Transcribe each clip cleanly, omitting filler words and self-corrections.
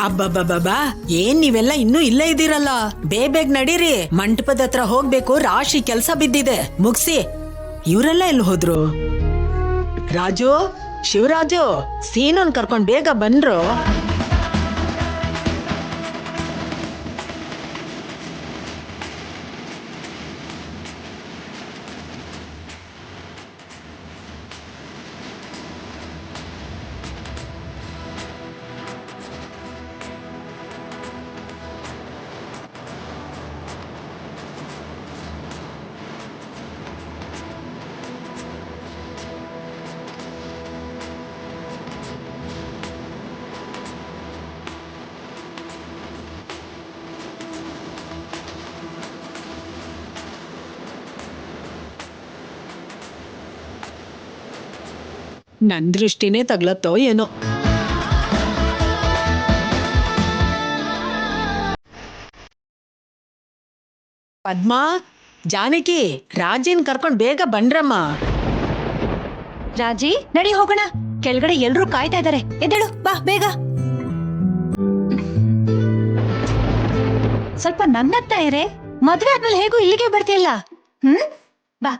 ಅಬ್ಬಬ್ಬಬ್ಬಾ, ಏನ್ ನೀವೆಲ್ಲ ಇನ್ನೂ ಇಲ್ಲೇ ಇದ್ದೀರಲ್ಲ? ಬೇಗ ನಡೀರಿ, ಮಂಟಪದ ಹತ್ರ ಹೋಗ್ಬೇಕು, ರಾಶಿ ಕೆಲ್ಸ ಬಿದ್ದಿದೆ, ಮುಗ್ಸಿ. ಇವರೆಲ್ಲ ಎಲ್ಲಿ ಹೋದ್ರು? ರಾಜು, ಶಿವರಾಜು, ಸೀನನ್ ಕರ್ಕೊಂಡ್ ಬೇಗ ಬಂದ್ರು. ನನ್ ದೃಷ್ಟಿನೇ ತಗ್ಲತ್ತೋ ಏನೋ. ಪದ್ಮಾ, ಜಾನಕಿ, ರಾಜಿನ್ ಕರ್ಕೊಂಡ್ ಬೇಗ ಬನ್ರಮ್ಮ. ರಾಜಿ, ನಡಿ ಹೋಗೋಣ. ಕೆಳಗಡೆ ಎಲ್ರೂ ಕಾಯ್ತಾ ಇದಾರೆ. ಎದ್ದೇಳು, ಬಾ ಬೇಗ. ಸ್ವಲ್ಪ ನನ್ನತ್ತ ಇರೆ. ಮದ್ವೆ ಆದ್ಮೇಲೆ ಹೇಗೂ ಇಲ್ಲಿಗೆ ಬರ್ತಿಲ್ಲ. ಬಾ.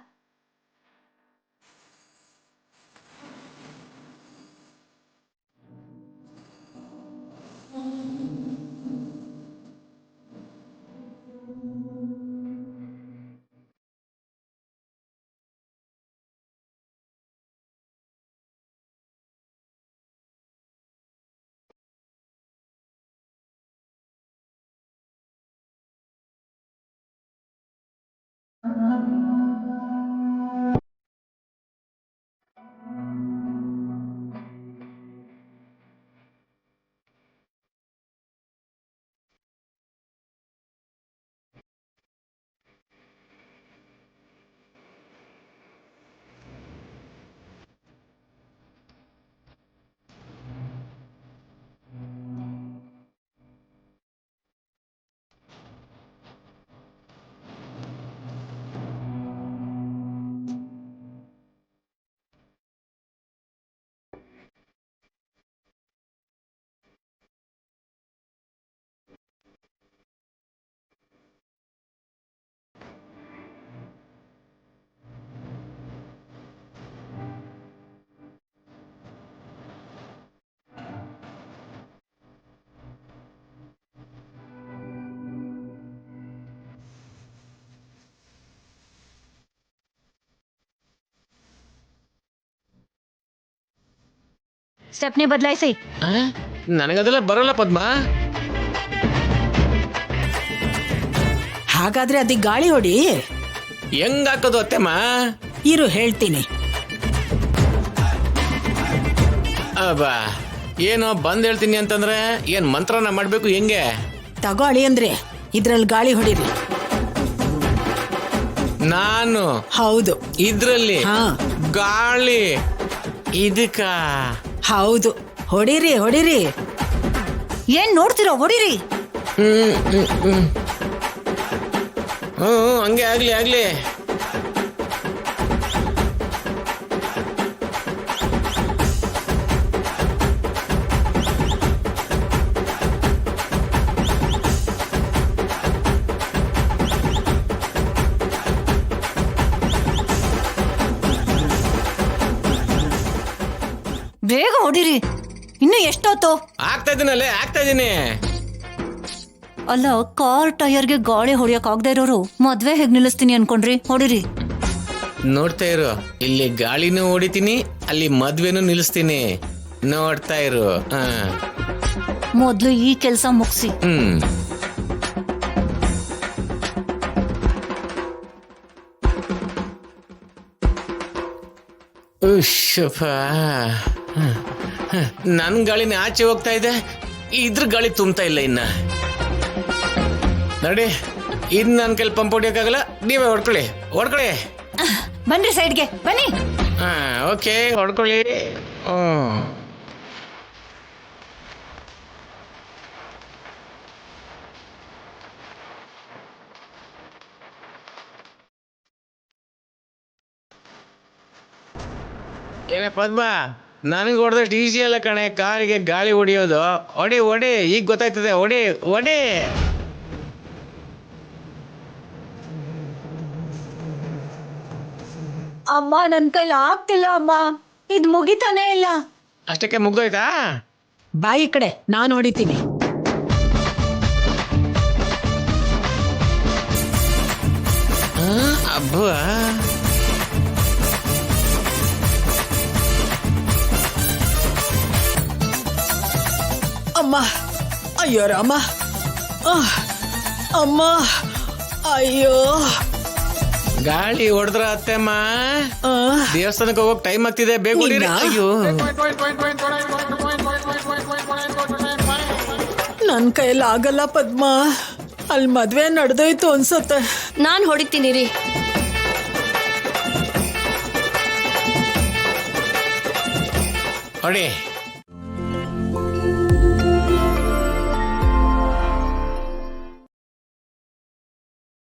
ಸ್ಟೆಪ್ನಿ ಬದಲಾಯಿಸಿ. ನನಗದೆಲ್ಲ ಬರಲ್ಲ ಪದ್ಮಾ. ಹಾಗಾದ್ರೆ ಅದಕ್ಕೆ ಗಾಳಿ ಹೊಡಿ. ಹೆಂಗ್ ಹಾಕೋದು ಅತ್ತೆಮ್ಮ? ಇರು ಹೇಳ್ತೀನಿ. ಅಬ್ಬಾ, ಏನೋ ಬಂದ್ ಹೇಳ್ತೀನಿ ಅಂತಂದ್ರೆ ಏನ್ ಮಂತ್ರನ ಮಾಡ್ಬೇಕು ಹೆಂಗೆ? ತಗೊಳ್ಳಿ ಅಂದ್ರೆ ಇದ್ರಲ್ಲಿ ಗಾಳಿ ಹೊಡಿರಿ. ನಾನು ಹೌದು. ಇದ್ರಲ್ಲಿ ಹಾ, ಗಾಳಿ ಇದಕ್ಕ? ಹೌದು. ಹೊಡಿರಿ ಹೊಡಿರಿ. ಏನ್ ನೋಡ್ತಿರೋ, ಹೊಡಿರಿ. ಹ್ಮ್ ಹಂಗೆ ಆಗ್ಲಿ ಆಗ್ಲಿ. ಬೇಗ ಹೊಡಿರಿ. ಇನ್ನು ಎಷ್ಟೊತ್ತು? ಆಗ್ತಾ ಇದೀನಲ್ಲೇ, ಆಗ್ತಾ ಇದೀನಿ. ಅಲ್ಲ, ಕಾರ್ ಟೈರ್ಗೆ ಗಾಳಿ ಹೊಡಿಯಕ್ ಆಗದೆ ಇರೋರು ಮದ್ವೆ ಹೇಗ್ ನಿಲ್ಲಿಸ್ತೀನಿ ಅನ್ಕೊಂಡ್ರಿ? ಹೊಡಿರಿ. ನೋಡ್ತಾ ಇರು, ಇಲ್ಲಿ ಗಾಳಿನೂ ಹೊಡಿತೀನಿ, ಅಲ್ಲಿ ಮದ್ವೆನೂ ನಿಲ್ಲಿಸ್ತೀನಿ. ನೋಡ್ತಾ ಇರು. ಮೊದ್ಲು ಈ ಕೆಲ್ಸ ಮುಗಿಸಿ. ನನ್ ಗಾಳಿನ ಆಚೆ ಹೋಗ್ತಾ ಇದೆ, ಇದ್ರ ಗಾಳಿ ತುಂಬ್ತಾ ಇಲ್ಲ. ಇನ್ನ ನೋಡಿ, ಇನ್ ನನ್ ಕೈಲಿ ಪಂಪ್ ಹೊಡಿಯೋಕ್ಕಾಗಲ್ಲ. ನೀವೇ ಹೊಡ್ಕೊಳ್ಳಿ ಹೊಡ್ಕೊಳ್ಳಿ. ಬನ್ರಿ ಸೈಡ್ಗೆ ಬನ್ನಿ. ಓಕೆ, ಹೊಡ್ಕೊಳ್ಳಿ. ಏನೇ ಪದ್ಮ, ನನಗೆ ಹೊಡೆದಷ್ಟು ಈಸಿ ಅಲ್ಲ ಕಣೆ ಕಾರಿಗೆ ಗಾಳಿ ಹೊಡಿಯೋದು. ಹೊಡಿ ಹೊಡಿ, ಈಗ ಗೊತ್ತಾಯ್ತದೆ. ಹೊಡಿ ಹೊಡಿ. ಅಮ್ಮ ನನ್ ಕೈಲಿ ಆಗ್ತಿಲ್ಲ ಅಮ್ಮ, ಇದ್ ಮುಗಿತಾನೆ ಇಲ್ಲ. ಅಷ್ಟಕ್ಕೆ ಮುಗ್ದೋಯ್ತಾ? ಬಾಯಿ ಕಡೆ ನಾನು ಹೊಡಿತೀನಿ. ಅಬ್ಬ, ಅಮ್ಮ, ಅಯ್ಯೋ ರಾಮ, ಅಮ್ಮ, ಅಯ್ಯೋ. ಗಾಳಿ ಹೊಡೆದ್ರ ಅತ್ತೆಮ್ಮ, ಆ, ದೇವಸ್ಥಾನಕ್ಕೆ ಹೋಗಕ್ ಟೈಮ್ ಆಗ್ತಿದೆ, ಬೇಗ ಹೊಡೀರಿ. ನೀನಾ? ಅಯ್ಯೋ, ನನ್ ಕೈಯಲ್ಲಿ ಆಗಲ್ಲ ಪದ್ಮ, ಅಲ್ಲಿ ಮದ್ವೆ ನಡೆದೋಯ್ತು ಅನ್ಸತ್ತೆ. ನಾನ್ ಹೊಡಿತೀನಿ ರೀ. ಹೊಡಿ.